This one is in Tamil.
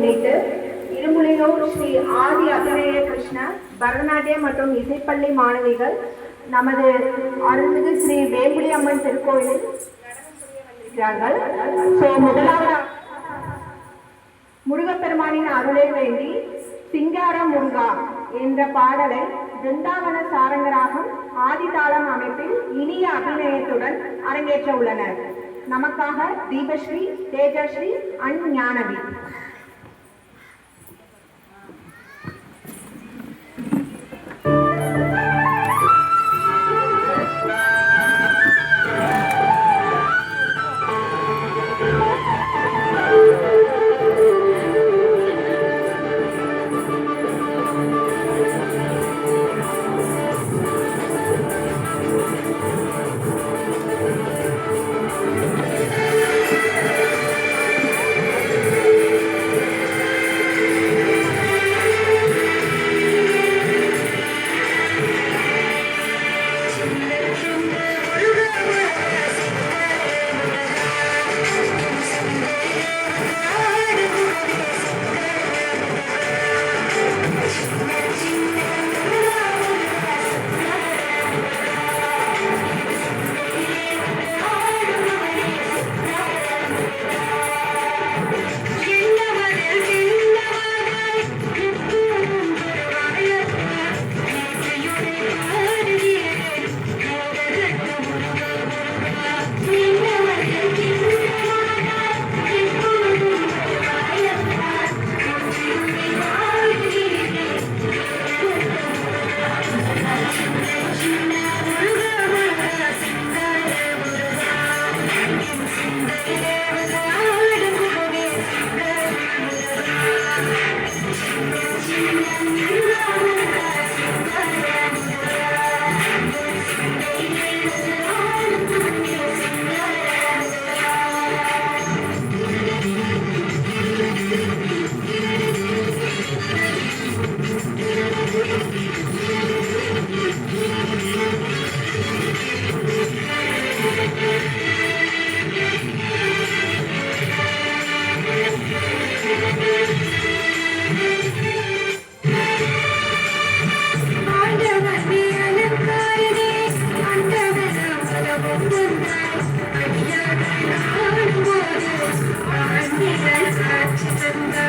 முன்னிட்டு இருமுலையூர் ஸ்ரீ ஆதி அபிநய கிருஷ்ண பரதநாட்டிய மற்றும் இசைப்பள்ளி மாணவிகள் நமது அருள்மிகு ஸ்ரீ வேம்புலி அம்மன் திருக்கோயிலில் இருக்கிறார்கள். முதலாவது முருகப்பெருமானின் அருளை வேண்டி சிங்கார முருகா என்ற பாடலை பிருந்தாவன சாரங்கராகம் ஆதிதாளம் அமைப்பில் இனிய அபிநயத்துடன் அரங்கேற்ற உள்ளனர். நமக்காக Deepasri, Tejasri and Gnanavi. Thank you.